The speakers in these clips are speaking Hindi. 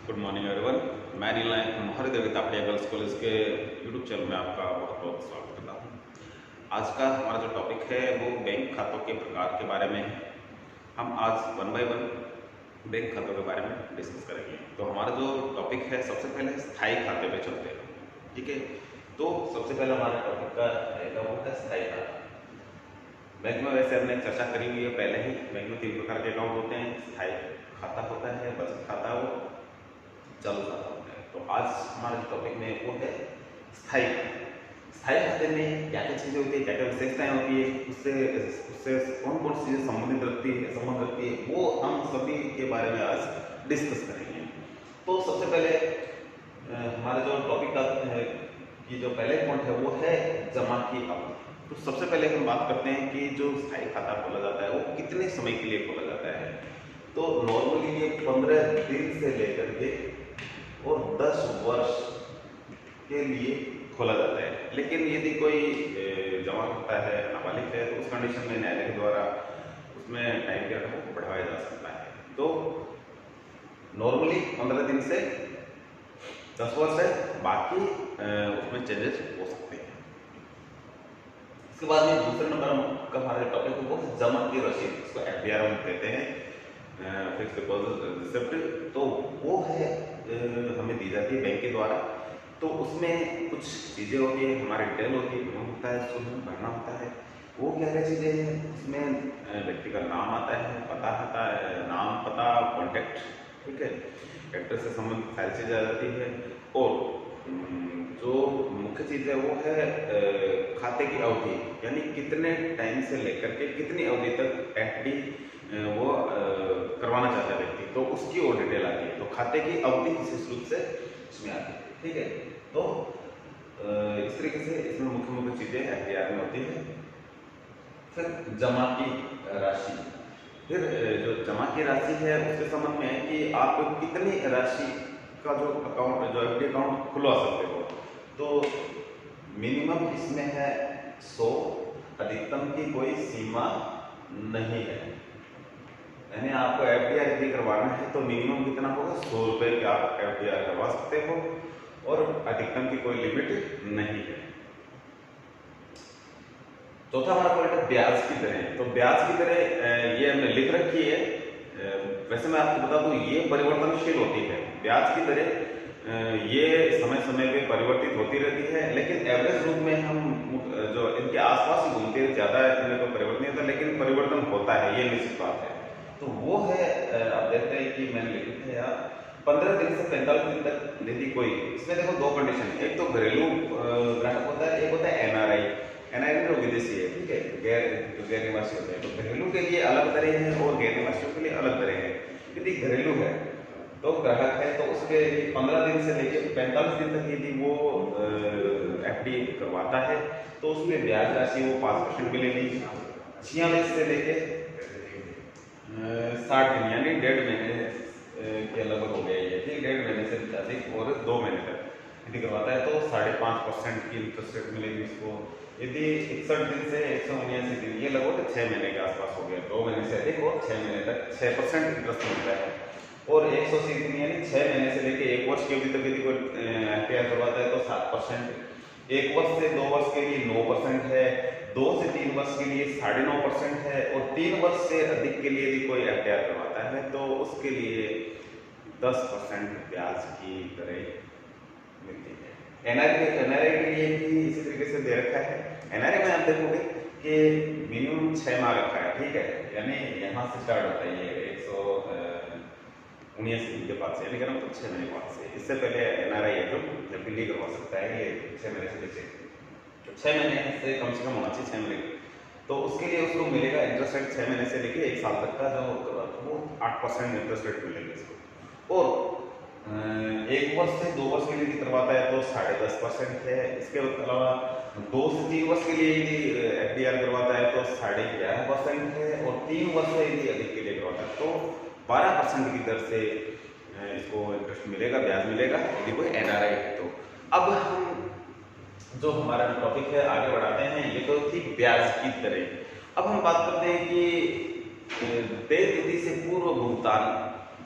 Good morning everyone. मैं नील नायक मोहरी देवी तापड़िया गर्ल्स कॉलेज के यूट्यूब चैनल में आपका बहुत बहुत स्वागत करता हूँ। आज का हमारा जो टॉपिक है वो बैंक खातों के प्रकार के बारे में है। हम आज वन बाय वन बैंक खातों के बारे में डिस्कस करेंगे। तो हमारा जो टॉपिक है, सबसे पहले स्थायी खाते पे चलते हैं, ठीक है। तो सबसे पहले हमारे टॉपिक का रहेगा वो है स्थायी खाता। बैंक में वैसे हमने चर्चा करी हुई है पहले ही। बैंक में 3 प्रकार के अकाउंट होते हैं। स्थायी खाता होता है, बचत खाता हो, चालू खाता होता है। तो आज हमारे टॉपिक में वो है स्थायी खाता। स्थायी खाते में क्या क्या चीज़ें होती है, क्या क्या विशेषताएं होती है, उससे उससे कौन कौन सी चीज़ें संबंध रखती है, वो हम सभी के बारे में आज डिस्कस करेंगे। तो सबसे पहले हमारे जो टॉपिक का है कि जो पहले पॉइंट है वो है जमा की अवधि। तो सबसे पहले हम बात करते हैं कि जो स्थायी खाता खोला जाता है वो कितने समय के लिए खोला जाता है। तो नॉर्मली ये 15 दिन से लेकर के और 10 वर्ष के लिए खोला जाता है। लेकिन यदि कोई जमा करता है, नाबालिग है, तो उस कंडीशन में न्यायालय के द्वारा उसमें टाइम पीरियड को बढ़ाया जा सकता है। तो नॉर्मली 15 दिन से 10 वर्ष है, बाकी उसमें चेंजेस हो सकते हैं। इसके बाद में दूसरे नंबर का हमारा टॉपिक है वो जमा की रसीद, इसको एफडीआर हम कहते हैं, फिक्स डिपॉजिट रिसिप्ट। तो वो है हमें दी जाती है बैंक के द्वारा। तो उसमें कुछ चीज़ें होती है, हमारी डिटेल होती है, नाम होता है, उसको हमें भरना होता है। वो क्या क्या चीज़ें हैं, उसमें व्यक्ति का नाम आता है, पता आता है, नाम, पता, कॉन्टैक्ट, ठीक है, एड्रेस से संबंधित सारी चीज़ें आ जाती है। और जो मुख्य चीज़ है वो है खाते की अवधि, यानी कितने टाइम से लेकर के कितनी अवधि तक एफडी वो करवाना चाहता है व्यक्ति, तो उसकी और डिटेल आती है। तो खाते की अवधि किसी स्रोत से इसमें आती है, ठीक है। तो इस तरीके से इसमें मुख्य चीजें एफडीआर में होती है। फिर जमा की राशि, फिर जो जमा की राशि है उसके संबंध में है कि आप कितनी राशि का जो अकाउंट, जो एफडी अकाउंट खुलवा सकते हो। तो मिनिमम इसमें है 100, अधिकतम की कोई सीमा नहीं है। यानी आपको एफडीआर यदि करवाना है तो मिनिमम कितना होगा, 100 रुपये की आप एफडीआर करवा सकते हो और अधिकतम की कोई लिमिट नहीं है। चौथा हमारा पॉइंट है ब्याज की दरें। तो ब्याज की दरें ये हमने लिख रखी है। वैसे मैं आपको बता दूं ये परिवर्तनशील होती है। ब्याज की दरें ये समय समय पे परिवर्तित होती रहती है, लेकिन एवरेज रूप में हम जो इनके आसपास ही घूमते हैं, ज़्यादा इनमें कोई परिवर्तन नहीं होता, लेकिन परिवर्तन होता है, ये निश्चित बात है। तो वो है, आप देखते हैं कि मैंने लिखा है यहाँ 15 दिन से 45 दिन तक यदि कोई, इसमें देखो 2 कंडीशन, एक तो घरेलू ग्राहक होता है, एक होता है एनआरआई। एनआरआई जो विदेशी है, ठीक है, गैर निवासी होते हैं। तो घरेलू के लिए अलग दरें हैं और गैर निवासियों के लिए अलग दरें हैं। यदि घरेलू है तो ग्राहक है तो उसके 15 दिन से लेकर 45 दिन तक यदि वो एफडी करवाता है तो उसमें ब्याज राशि वो 5% मिलेगी। 46 से लेके 60 दिन यानी 1.5 महीने के लगभग हो गया ये, ठीक, 1.5 महीने से अधिक और 2 महीने तक यदि करवाता है तो 5.5% की इंटरेस्ट रेट मिलेगी उसको। यदि 61 दिन से 179 दिन, ये लगभग 6 महीने के आसपास हो गया, 2 महीने से अधिक और 6 महीने तक 6% इंटरेस्ट मिलता है। और 180 दिन यानी 6 महीने से लेकर 1 वर्ष की अवधि तक यदि कोई एफडीआर करवाता है तो 7%, 1 वर्ष से 2 वर्ष के लिए 9% है, 2 से 3 वर्ष के लिए 9.5% है, और 3 वर्ष से अधिक के लिए यदि कोई एफडीआर करवाता है तो उसके लिए 10% ब्याज की दरें मिलती है। एनआरआई के लिए भी इसी तरीके से दे रखा है। एनआरआई में आप देखोगे कि मिनिमम 6 माह रखा है, ठीक है, यानी यहाँ से स्टार्ट होता है ये 119 दिन के बाद से, यानी तो 6 महीने बाद से। इससे पहले एनआरआई है जो एफडी करवा सकता है, ये 6 महीने से लेकर, तो 6 महीने से कम होना चाहिए, 6 महीने। तो उसके लिए उसको मिलेगा इंटरेस्ट रेट 6 महीने से लेकर 1 साल तक का जो वो 8% इंटरेस्ट रेट मिलेगा इसको। और 1 वर्ष से 2 वर्ष के लिए करवाता है तो 10.5% है। इसके अलावा 2 से 3 वर्ष के लिए यदि एफडीआर करवाता है तो 11.5% है, और 3 वर्ष से यदि अधिक के लिए करवाता है तो 12% की दर से इसको इंटरेस्ट मिलेगा, ब्याज मिलेगा यदि कोई एनआरआई है तो। अब हम जो हमारा टॉपिक है आगे बढ़ाते हैं। ये तो थी ब्याज की दरें। अब हम बात करते हैं कि देय तिथि से पूर्व भुगतान,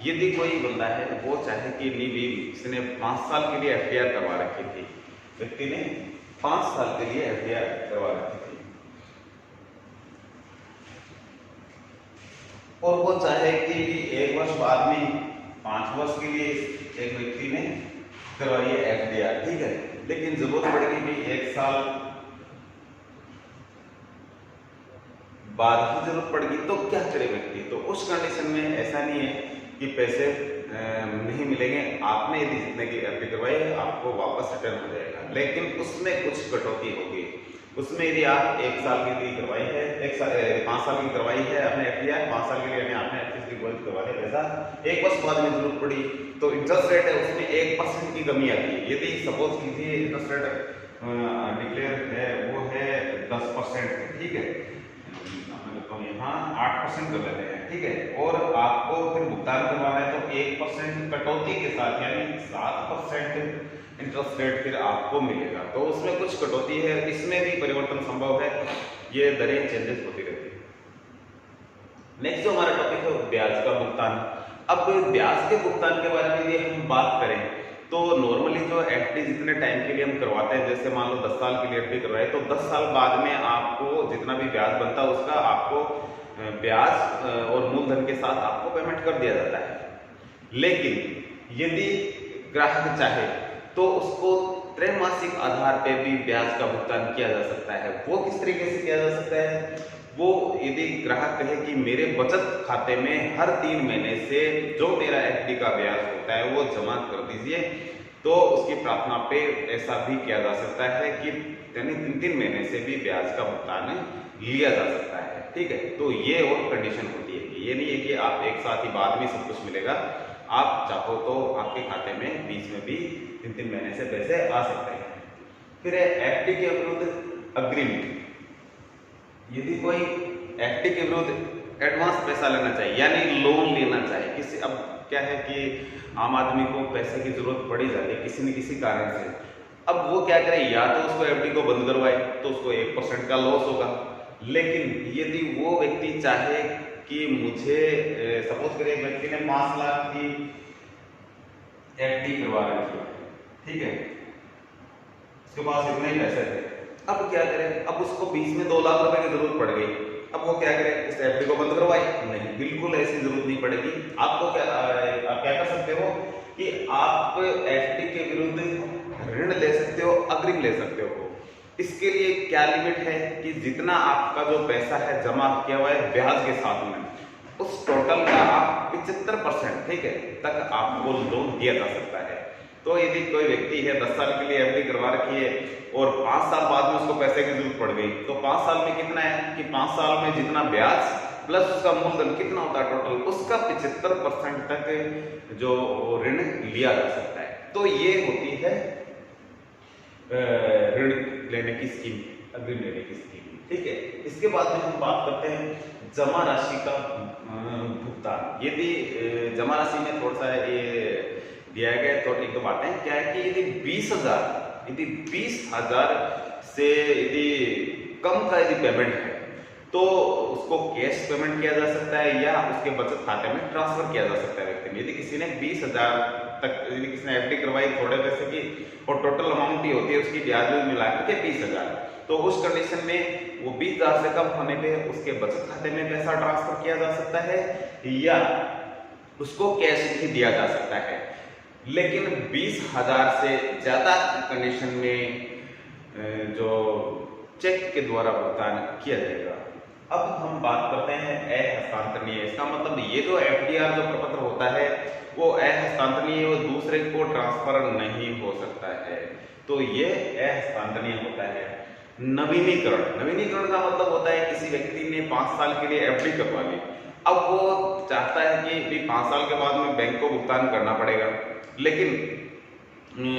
यदि कोई बंदा है वो चाहे कि नहीं भी इसने 5 साल के लिए एफडीआर करवा रखी थी, व्यक्ति ने 5 साल के लिए एफडीआर करवा रखी थी, और वो चाहे कि 1 वर्ष बाद में 5 वर्ष के लिए एक व्यक्ति ने करवाई है एफडीआर, ठीक है, लेकिन जरूरत पड़ेगी भी 1 साल बाद ही जरूरत पड़ेगी, तो क्या करे व्यक्ति? तो उस कंडीशन में ऐसा नहीं है कि पैसे नहीं मिलेंगे, आपने यदि जितने की एफडी करवाई है आपको वापस रिटर्न हो जाएगा, लेकिन उसमें कुछ कटौती होगी। उसमें यदि आप 1 साल की करवाई है, 5 साल की करवाई है आपने एफडीआर, 5 साल के लिए आपने फिक्स्ड डिपॉजिट करवा दिया पैसा, 1 वर्ष बाद में जरूरत पड़ी तो इंटरेस्ट रेट है उसमें 1% की कमी आती है। यदि सपोज कीजिए इंटरेस्ट रेट डिक्लेयर है वो है 10%, ठीक है, यहाँ 8% कर लेते हैं, ठीक है, और आपको फिर भुगतान करवाना है तो 1% कटौती के साथ यानी 7% इंटरेस्ट रेट फिर आपको मिलेगा, तो उसमें कुछ कटौती है, इसमें भी परिवर्तन संभव है, ये दरें चेंजेस होती रहती है। नेक्स्ट जो हमारा टॉपिक है ब्याज का भुगतान। अब ब्याज के भुगतान के बारे में यदि हम बात करें तो नॉर्मली जो एफडी जितने टाइम के लिए हम करवाते हैं, जैसे मान लो 10 साल के लिए एफडी करवाए तो 10 साल बाद में आपको जितना भी ब्याज बनता है उसका आपको ब्याज और मूलधन के साथ आपको पेमेंट कर दिया जाता है। लेकिन यदि ग्राहक चाहे तो उसको त्रैमासिक आधार पे भी ब्याज का भुगतान किया जा सकता है। वो किस तरीके से किया जा सकता है? वो यदि ग्राहक कहे कि मेरे बचत खाते में हर 3 महीने से जो मेरा एफडी का ब्याज होता है वो जमा कर दीजिए, तो उसकी प्रार्थना पे ऐसा भी किया जा सकता है कि यानी 3 महीने से भी ब्याज का भुगतान लिया जा सकता है, ठीक है। तो ये और कंडीशन होती है, ये नहीं है कि आप एक साथ ही बाद में सब कुछ मिलेगा, आप चाहो तो आपके खाते में बीच में भी 3 महीने से पैसे आ सकते हैं। फिर एफडी के विरुद्ध अग्रिमेंट। यदि कोई एफडी के विरुद्ध एडवांस पैसा लेना चाहिए यानी लोन लेना चाहिए किसी, अब क्या है कि आम आदमी को पैसे की जरूरत पड़ी जाती है किसी न किसी कारण से, अब वो क्या करे, या तो उसको एफडी को बंद करवाए तो उसको 1% का लॉस होगा। लेकिन यदि वो व्यक्ति चाहे कि मुझे सपोज करिए व्यक्ति ने 5 लाख की एफडी करवा रखी है, ठीक है, उसके पास इतने ही पैसे थे, अब क्या करें, अब उसको बीच में 2 लाख रुपए की जरूरत पड़ गई, अब वो क्या करे, इस एफडी को बंद करवाए? नहीं, बिल्कुल ऐसी जरूरत नहीं पड़ेगी। आपको क्या आप क्या कर सकते हो कि आप एफडी के विरुद्ध ऋण ले सकते हो, अग्रिम ले सकते हो। इसके लिए क्या लिमिट है कि जितना आपका जो पैसा है जमा किया हुआ है ब्याज के साथ में, उस टोटल का आप 75%, ठीक है, तक आपको लोन दिया जा सकता है। तो यदि कोई व्यक्ति है 10 साल के लिए एफडी करवा रखी है और 5 साल बाद में उसको पैसे की जरूरत पड़ गई, तो 5 साल में कितना है कि 5 साल में जितना ब्याज प्लस उसका मूलधन कितना होता है टोटल, उसका 75% तक जो ऋण लिया जा सकता है। तो ये होती है ऋण लेने की स्कीम, अग्रिम लेने की स्कीम, ठीक है। इसके बाद में हम बात करते हैं जमा राशि का भुगतान। यदि जमा राशि में थोड़ा सा ये दिया गया तो 1-2 बातें क्या है कि यदि 20,000 से यदि कम का यदि पेमेंट है तो उसको कैश पेमेंट किया जा सकता है या उसके बचत खाते में ट्रांसफर किया जा सकता है व्यक्ति में। यदि किसी ने 20,000 तक यदि किसी ने एफडी करवाई थोड़े पैसे की और टोटल अमाउंट ही होती है उसकी ब्याज भी मिला के 20,000, तो उस कंडीशन में वो 20,000 से कम होने पे उसके बचत खाते में पैसा ट्रांसफर किया जा सकता है या उसको कैश भी दिया जा सकता है। लेकिन 20,000 से ज्यादा कंडीशन में जो चेक के द्वारा भुगतान किया जाएगा। अब हम बात करते हैं अहस्तांतरणीय। इसका मतलब ये जो एफडीआर जो प्रपत्र होता है वो अहस्तांतरणीय, वो दूसरे को ट्रांसफर नहीं हो सकता है, तो ये अहस्तांतरणीय होता है। नवीनीकरण, नवीनीकरण का मतलब होता है किसी व्यक्ति ने 5 साल के लिए एफडी करवा ली, अब वो चाहता है कि 5 साल के बाद में बैंक को भुगतान करना पड़ेगा, लेकिन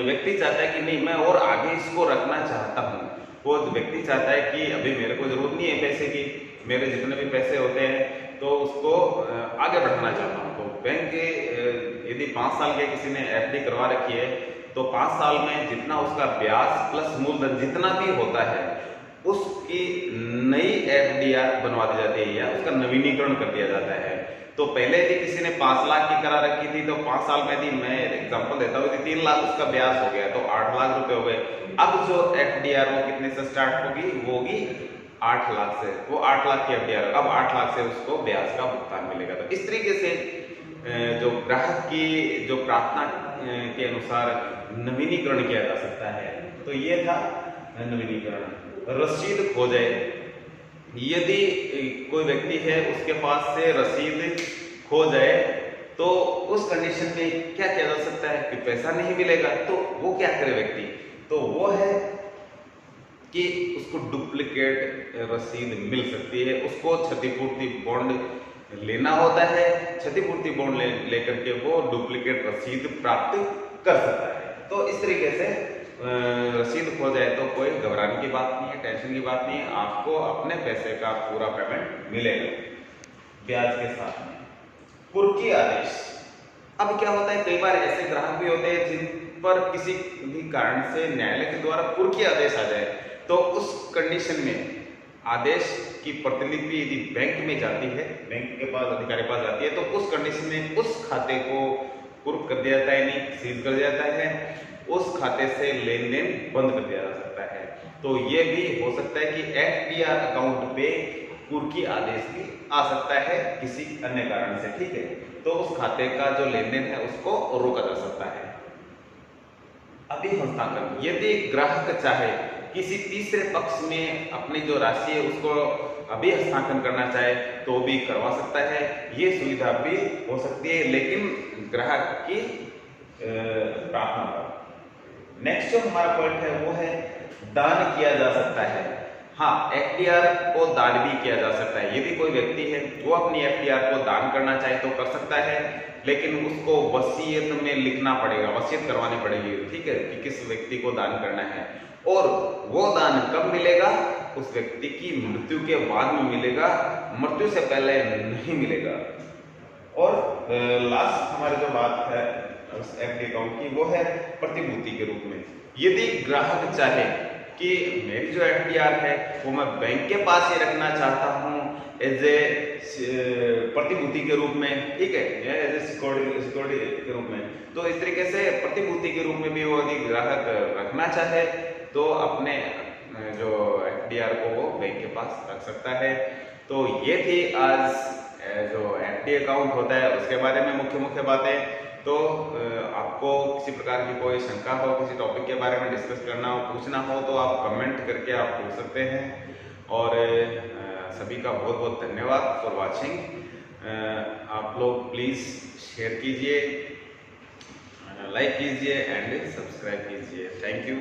व्यक्ति चाहता है कि नहीं मैं और आगे इसको रखना चाहता हूँ। वो व्यक्ति चाहता है कि अभी मेरे को जरूरत नहीं है पैसे की, मेरे जितने भी पैसे होते हैं तो उसको आगे बढ़ाना चाहता हूँ। तो बैंक यदि 5 साल के किसी ने एफडी करवा रखी है तो 5 साल में जितना उसका ब्याज प्लस मूलधन जितना भी होता है उसकी नई एफडीआर बनवा दी जाती है या उसका नवीनीकरण कर दिया जाता है। तो तो पहले यदि किसी ने 5 लाख की करा रखी थी तो 5 साल में यदि मैं एग्जांपल देता हूँ, 3 लाख उसका ब्याज हो गया तो 8 लाख रुपए हो गए। अब जो एफडीआर वो कितने से स्टार्ट होगी, वो होगी 8 लाख से। वो 8 लाख की एफडीआर, अब 8 लाख से उसको ब्याज का भुगतान मिलेगा। तो इस तरीके से जो ग्राहक की जो प्रार्थना के अनुसार नवीनीकरण किया जा सकता है। तो ये था नवीनीकरण। रसीद खो जाए, यदि कोई व्यक्ति है उसके पास से रसीद खो जाए तो उस कंडीशन में क्या किया जा सकता है कि पैसा नहीं मिलेगा, तो वो क्या करे व्यक्ति, तो वो है कि उसको डुप्लीकेट रसीद मिल सकती है। उसको क्षतिपूर्ति बॉन्ड लेना होता है, क्षतिपूर्ति बॉन्ड लेकर के वो डुप्लीकेट रसीद प्राप्त कर सकता है। तो इस तरीके से रसीद खो जाए तो कोई घबराने की बात नहीं है, टेंशन की बात नहीं है, आपको अपने पैसे का पूरा पेमेंट मिलेगा ब्याज के साथ में। कुर्की आदेश, अब क्या होता है, कई बार ऐसे ग्राहक भी होते हैं जिन पर किसी भी कारण से न्यायालय के द्वारा कुर्की आदेश आ जाए, तो उस कंडीशन में आदेश की प्रतिलिपि यदि बैंक में जाती है, बैंक के पास, अधिकारी पास जाती है, तो उस कंडीशन में उस खाते को कुर्क कर दिया जाता है, नहीं सीज कर दिया जाता है, उस खाते से लेन देन बंद कर दिया जा सकता है। तो ये भी हो सकता है कि एफडीआर अकाउंट पे कुर्की आदेश भी आ सकता है किसी अन्य कारण से, ठीक है। तो उस खाते का जो लेन देन है उसको रोका जा सकता है। अभी हस्तांतरण, यदि ग्राहक चाहे किसी तीसरे पक्ष में अपनी जो राशि है उसको अभी हस्तांतरण करना चाहे तो भी करवा सकता है, ये सुविधा भी हो सकती है, लेकिन ग्राहक की प्रार्थना पर। नेक्स्ट जो हमारा पॉइंट है वो है दान किया जा सकता है। हाँ, एफडीआर को दान भी किया जा सकता है। यदि कोई व्यक्ति है वो अपनी एफडीआर को दान करना चाहे तो कर सकता है, लेकिन उसको वसीयत में लिखना पड़ेगा, वसीयत करवानी पड़ेगी, ठीक है, कि किस व्यक्ति को दान करना है। और वो दान कब मिलेगा, उस व्यक्ति की मृत्यु के बाद में मिलेगा, मृत्यु से पहले नहीं मिलेगा। और लास्ट हमारी जो बात है उस एफडी अकाउंट की, वो है प्रतिभूति के रूप में। यदि ग्राहक चाहे कि मेरी जो एफडीआर है वो मैं बैंक के पास ही रखना चाहता हूँ एज ए प्रतिभूति के रूप में, ठीक है, एज ए सिक्योरिटी के रूप में, तो इस तरीके से प्रतिभूति के रूप में भी वो यदि ग्राहक रखना चाहे तो अपने जो एफडीआर को वो बैंक के पास रख सकता है। तो ये थी आज जो एफडी अकाउंट होता है उसके बारे में मुख्य बातें। तो आपको किसी प्रकार की कोई शंका हो, किसी टॉपिक के बारे में डिस्कस करना हो, पूछना हो, तो आप कमेंट करके आप पूछ सकते हैं। और सभी का बहुत बहुत धन्यवाद फॉर वाचिंग। आप लोग प्लीज़ शेयर कीजिए, लाइक कीजिए एंड सब्सक्राइब कीजिए। Thank you.